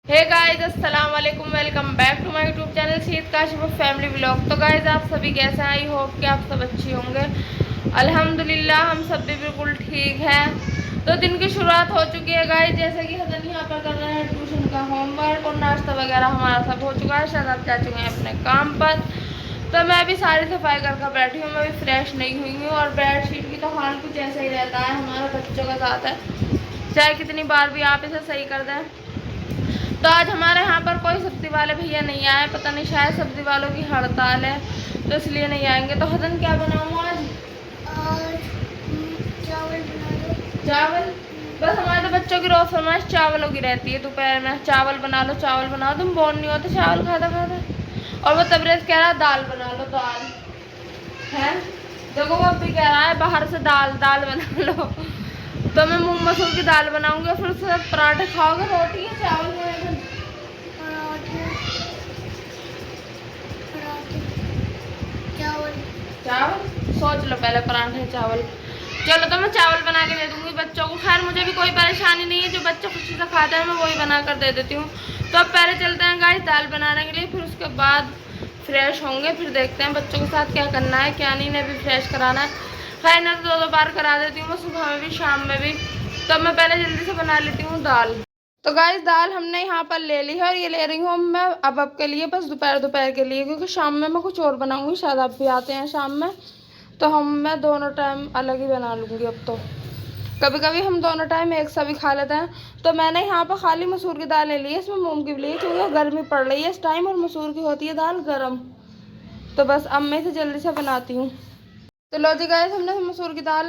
हे guys, अस्सलाम वालेकुम। Welcome back to my YouTube channel शीत काशिफ फैमिली व्लॉग। तो गाइस, आप सभी कैसे हैं? आई होप कि आप सब अच्छी होंगे। अल्हम्दुलिल्लाह हम सब भी बिल्कुल ठीक हैं। तो दिन की शुरुआत हो चुकी है गाइस। जैसे कि हसन यहाँ पर कर रहे हैं ट्यूशन का होमवर्क और नाश्ता वगैरह हमारा सब हो चुका है। शायद आप जा चुके हैं अपने काम पर। तो मैं अभी सारी सफाई करके बैठी हूँ। मैं अभी फ्रेश नहीं हुई हूँ और बेडशीट की तो हाल कुछ ऐसा ही रहता है। हमारा बच्चों का साथ है, चाहे कितनी बार भी आप इसे सही कर दें। तो आज हमारे यहाँ पर कोई सब्जी वाले भैया नहीं आए। पता नहीं, शायद सब्जी वालों की हड़ताल है तो इसलिए नहीं आएंगे। तो हसन क्या बनाऊँ आज? चावल बना दो। चावल? बस हमारे तो बच्चों की रोज फरमाइश चावलों की रहती है। दोपहर में चावल बना लो, चावल बनाओ। तुम बोर नहीं होते चावल खाता खाता? और वो तबरेज कह रहा है दाल बना लो, दाल है। देखो वो भी कह रहा है बाहर से दाल दाल बना लो। तो मैं मूंग मसूर की दाल बनाऊंगी और फिर उसके साथ पराठे खाओगे। रोटी है चावल में? चावल चावल सोच लो पहले, पराठे चावल। चलो तो मैं चावल बना के दे दूंगी बच्चों को। खैर मुझे भी कोई परेशानी नहीं है, जो बच्चे खुशी से खाते हैं मैं वही बना कर दे देती हूँ। तो अब पहले चलते हैं गाइस दाल बनाने के लिए, फिर उसके बाद फ्रेश होंगे। फिर देखते हैं बच्चों के साथ क्या करना है क्या नहीं। इन्हें भी फ्रेश कराना है। खैर इन्हें तो दो बार करा देती हूँ मैं, सुबह में भी शाम में भी। तो मैं पहले जल्दी से बना लेती हूँ दाल। तो गाइस दाल हमने यहाँ पर ले ली है और ये ले रही हूँ मैं अब के लिए, बस दोपहर दोपहर के लिए, क्योंकि शाम में मैं कुछ और बनाऊंगी। शायद आप भी आते हैं शाम में, तो मैं दोनों टाइम अलग ही बना लूँगी। अब तो कभी कभी हम दोनों टाइम एक सा भी खा लेते हैं। तो मैंने यहाँ पर खाली मसूर की दाल ले ली है, इसमें मूंग की भी ली है, क्योंकि गर्मी पड़ रही है इस टाइम और मसूर की होती है दाल गर्म। तो बस अब मैं इसे जल्दी से बनाती हूँ। तो लो जी गाइस, हमने मसूर की दाल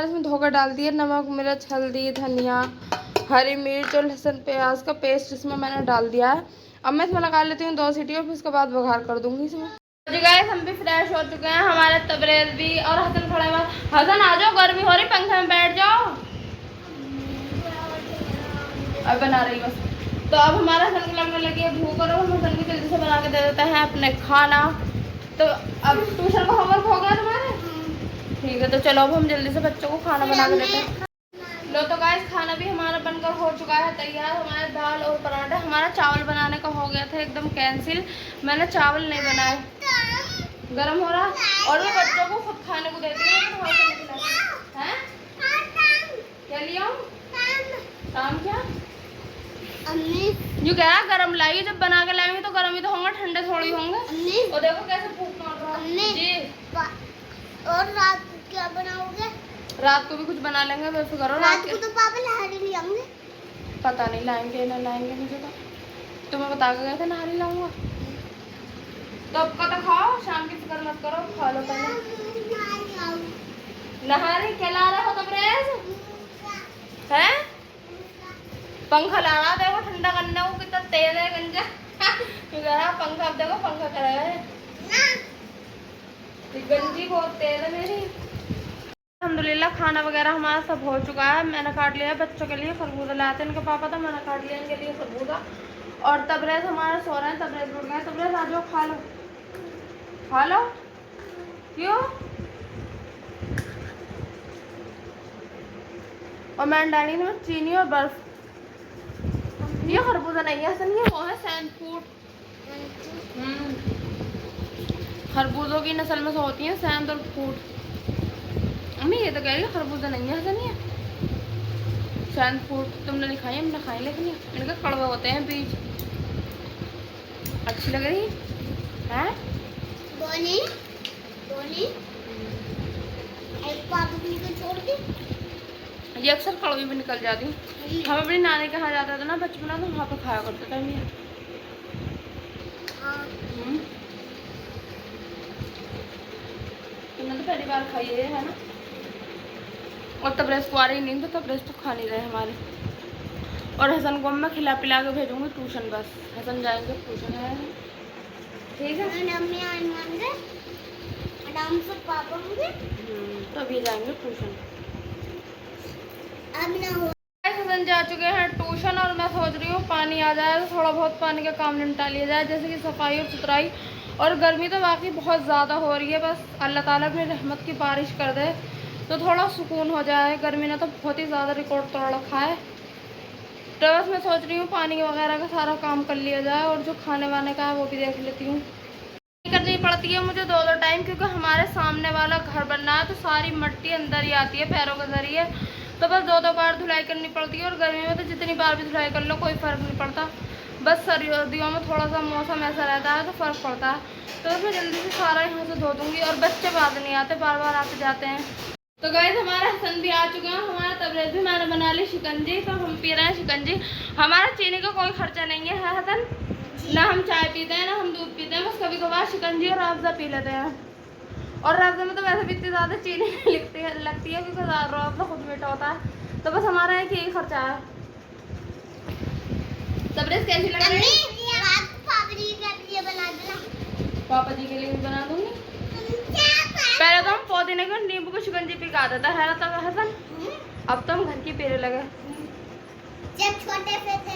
इसमें धोकर डाल दी है। नमक, मिर्च, हल्दी, धनिया, हरी मिर्च और लहसुन प्याज का पेस्ट इसमें मैंने डाल दिया है। अब मैं इसमें लगा लेती हूँ 2 सीटी और फिर उसके बाद बघार कर दूंगी इसमें। तो जी गाइस, हम भी फ्रेश हो चुके हैं, हमारे तबरेज भी। और हसन खड़ा हुआ। हसन आ जाओ, गर्मी हो रही, पंखे में बैठ जाओ। अब बना रही बस। तो अब हमारा हसन को लगने लगी है भूख, और हम हसन को जल्दी से बना के दे देते हैं अपने खाना। तो अब ट्यूशन का होमवर्क हो गया तुम्हारे? ठीक है, तो चलो अब हम जल्दी से बच्चों को खाना बना के देते हैं। लो तो गाइस, खाना भी हमारा बनकर हो चुका है तैयार। हमारे दाल और पराठा। हमारा चावल बनाने का हो गया था एकदम कैंसिल, मैंने चावल नहीं बनाए। गरम हो रहा और मैं बच्चों को खुद खाने को देती हूँ। हैं क्या लिया काम? क्या जो कह रहा गरम लाइए, जब बना के लाएंगे तो गरम ही तो होंगे, ठंडे थोड़ी होंगे। और देखो कैसे भूख मार रहा है जी। और रात को क्या बनाओगे? रात को भी कुछ बना लेंगे, वैसे करो। रात को तो पापा नहारी ले आएंगे। पता नहीं लाएंगे ना लाएंगे, मुझे तो तुम्हें बता के गए थे नहारी लाऊंगा। तो अब का तो खाओ, शाम की फिक्र मत करो, खा लो पहले। नहारी क्या ला रहा हो तबरेज? है पंखा लाना, देखो ठंडा करने को कितना तेल है गंजा। क्यों कह रहा पंखा? अब देखो पंखा करेगा गंजी, बहुत तेल है मेरी। अल्हम्दुलिल्लाह खाना वगैरह हमारा सब हो चुका है। मैंने काट लिया बच्चों के लिए खरबूजा, लाते इनके पापा था, मैंने काट लिया इनके लिए खरबूजा। और तबरेज हमारा सो रहे हैं, तबरेज उठ गए। तबरेज आ जाओ, खा लो खा लो। क्यों? और मैंने डाली में चीनी और बर्फ। ये खरबूजा नहीं है असल, ये वो है सैंड फ्रूट। खरबूजों की नस्ल में से होती है सैंड और फ्रूट। अम्मी ये तो कह रही है खरबूजा नहीं है, ऐसा नहीं है सैंड फ्रूट। तुमने नहीं खाई, हमने खाई, लेकिन इनके कड़वे होते हैं बीज। अच्छी लग रही है? बोली बोली एक पापा भी को छोड़ दी। ये अक्सर कड़वी भी निकल जाती। हम अपनी नानी के यहाँ जाते थे ना बचपन में, तो वहाँ पे खाया करते थे हम। तुमने तो पहली बार खाई है ना? और तबरेज को आ रही नहीं, तो तबरेज तो खा नहीं रहे हमारे। और हसन को मैं खिला पिला के भेजूंगी ट्यूशन। बस हसन जाएंगे ट्यूशन है, ठीक है। आराम से पापा होंगे तो अभी जाएंगे ट्यूशन। अब ना हो। हसन जा चुके हैं ट्यूशन और मैं सोच रही हूँ पानी आ जाए तो थोड़ा बहुत पानी का काम निपटा लिया जाए, जैसे कि सफाई और सुथराई। और गर्मी तो वाकई बहुत ज़्यादा हो रही है, बस अल्लाह ताला अपनी रहमत की बारिश कर दे तो थोड़ा सुकून हो जाए। गर्मी ने तो बहुत ही ज़्यादा रिकॉर्ड तोड़ रखा है। तो बस मैं सोच रही हूँ पानी वगैरह का सारा काम कर लिया जाए और जो खाने वाने का है वो भी देख लेती हूँ। करनी पड़ती है मुझे 2-2 टाइम, क्योंकि हमारे सामने वाला घर बन रहा है तो सारी मिट्टी अंदर ही आती है पैरों के जरिए, तो बस 2-2 बार धुलाई करनी पड़ती है। और गर्मी में तो जितनी बार भी धुलाई कर लो कोई फ़र्क नहीं पड़ता, बस सर्दियों में थोड़ा सा मौसम ऐसा रहता है तो फ़र्क पड़ता है। तो बस मैं जल्दी से सारा यहाँ से धो दूँगी। और बच्चे बाद नहीं आते, बार बार आते जाते हैं। तो गाइस हमारा हसन भी आ चुका है, हमारा तबरेज़ भी मैंने बना ली शिकंजी, तो हम पी रहे हैं शिकंजी। हमारा चीनी का कोई खर्चा नहीं है हसन, ना हम चाय पीते हैं ना हम दूध पीते हैं, बस कभी कभार शिकंजी और राबजा पी लेते हैं। और राबजा में तो वैसे भी इतनी ज़्यादा चीनी लगती है क्योंकि राबजा खुद मीठा होता है। तो बस हमारा एक यही खर्चा है। तबरेज़ कैसी लग रही है? पापा जी के लिए भी बना दूंगी। पहले तो हम पुदीने के नींबू की शिकंजी पिघा देता है ना तब हसन, अब तो हम घर की पीने लगे। जब छोटे से थे,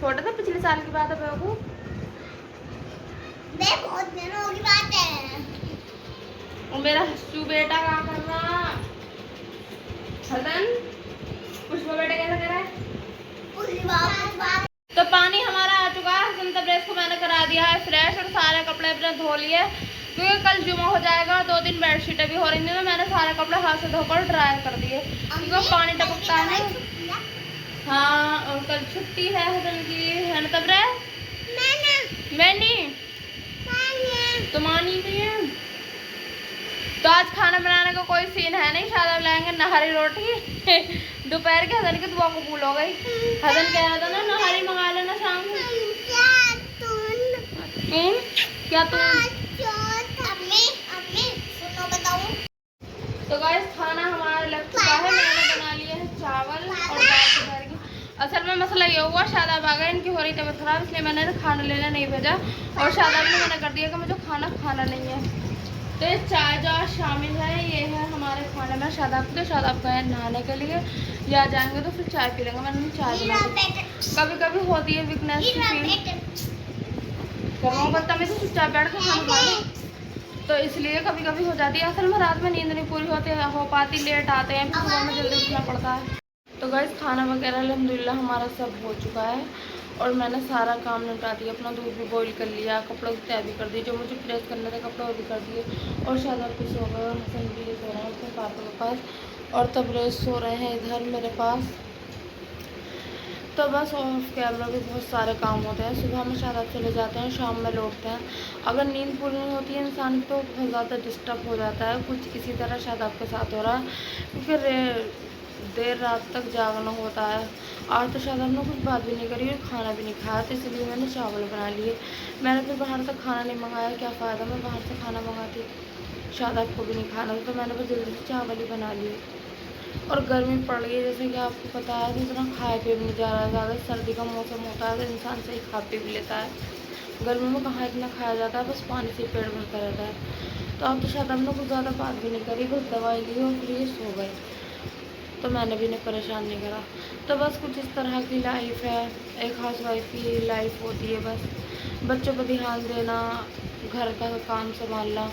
छोटे थे, पिछले साल की बात है बाबू, बहुत दिनों की बात है। और मेरा हस्सू बेटा क्या कर रहा हसन? पुष्पा बेटा कैसा कर रहा है? तो पानी हमारा आ चुका है, हसन तबरेज़ को मैंने करा दिया है फ्रेश और सारे कपड़े अपने धो लिए, क्योंकि कल जुमा हो जाएगा। 2 दिन बेडशीटें भी हो रही थी तो मैंने सारे कपड़े हाथ से धोकर ड्राई कर दिए, क्योंकि पानी टपकता है ना। हाँ, और कल छुट्टी है हसन की, है ना तबरेज़? मैं नहीं तो मानी नहीं है। तो आज खाना बनाने का कोई सीन है नहीं, शायद लाएंगे नहारी रोटी। दोपहर के हसन की दुआ कबूल हो गई। हसन कह रहा था ना नहारी मंगा लेना शाम को। क्या तुम? तो गाइस खाना हमारा लग चुका है, मैंने बना लिया है चावल और दाल दोपहर की। असल में मसला ये हुआ, शादाब आ गए, इनकी हो रही तबीयत खराब, इसलिए मैंने खाना लेने नहीं भेजा और शादाब ने मना कर दिया कि मुझे खाना नहीं है। तो ये चाय जो आज शामिल है ये है हमारे खाने में। शादाब गए नहाने के लिए, या जाएंगे तो फिर चाय पी लेंगे। मैंने चाय बना दी, कभी कभी होती है वीकनेस की फील करता मैं तो चुपचाप बैठ के खाना खा लूँ, तो इसलिए कभी कभी हो जाती है। असल में रात में नींद नहीं पूरी हो पाती, लेट आते हैं, फिर सुबह में जल्दी उठना पड़ता है। तो गाइस खाना वगैरह अल्हम्दुलिल्लाह हमारा सब हो चुका है और मैंने सारा काम निपटा दिया। अपना दूध भी बॉईल कर लिया, कपड़ों की तय भी कर दी, जो मुझे प्रेस करने थे कपड़े वो भी कर दिए। और शादाब भी सो गए और हसन भी सो रहे हैं अपने पापा के पास, और तबरेज़ सो रहे हैं इधर मेरे पास। तो बस ऑफ कैमरा भी बहुत सारे काम होते हैं। सुबह में शादाब चले जाते हैं, शाम में लौटते हैं। अगर नींद पूरी नहीं होती है इंसान की तो बहुत ज़्यादा डिस्टर्ब हो जाता है। कुछ इसी तरह शादाब के साथ हो रहा है, क्योंकि देर रात तक जागना होता है। आज तो शादाब ने कुछ बात भी नहीं करी और खाना भी नहीं खाया, तो इसलिए मैंने चावल बना लिए। मैंने फिर बाहर से खाना नहीं मंगाया, क्या फ़ायदा मैं बाहर से खाना मंगाती, शादाब को भी नहीं खाना था, तो मैंने बस जल्दी से चावल ही बना लिए। और गर्मी पड़ रही है जैसे कि आपको पता है, तो इतना खाए पे भी नहीं जा रहा है। ज़्यादा सर्दी का मौसम होता है तो इंसान सही खा पी भी लेता है, गर्मी में कहाँ इतना खाया जाता है, बस पानी से पेट भरता रहता है। तो अब तो शादाब ने कुछ ज़्यादा बात भी नहीं करी, बस दवाई ली और फिर ये सो गए, तो मैंने भी इन्हें परेशान नहीं करा। तो बस कुछ इस तरह की लाइफ है, एक हाउसवाइफ की लाइफ होती है। बस बच्चों पर ध्यान देना, घर का काम संभालना,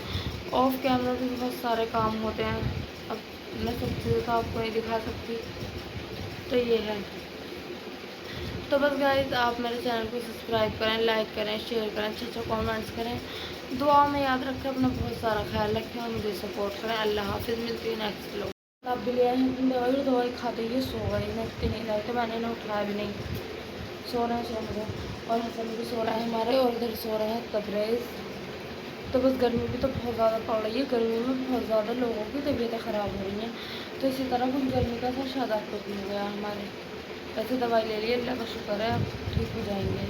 ऑफ कैमरा भी बहुत सारे काम होते हैं। अब मैं सब चीज़ें तो आपको नहीं दिखा सकती, तो ये है। तो बस गाइस आप मेरे चैनल को सब्सक्राइब करें, लाइक करें, शेयर करें, अच्छे कमेंट्स करें, दुआ में याद रखें, अपना बहुत सारा ख्याल रखें और मुझे सपोर्ट करें। अल्लाह हाफिज़, मिलती है नेक्स्ट व्लॉग। आप भी ले आए हैं दवाई, और दवाई खाते ही सो गए, मैं इतनी नहीं लाई तो मैंने इन्हें उठाया भी नहीं। सो रहे हैं और हसन भी सो रहे हैं हमारे, और इधर सो रहे हैं तबरेज़। तो बस गर्मी भी तो बहुत ज़्यादा पड़ रही है, गर्मी में बहुत ज़्यादा लोगों की तबीयतें ख़राब हो रही हैं। तो इसी तरह कुछ गर्मी का असर शादाब को भी हो गया हमारे। वैसे दवाई ले ली, अल्लाह का शुक्र है अब ठीक हो जाएंगे।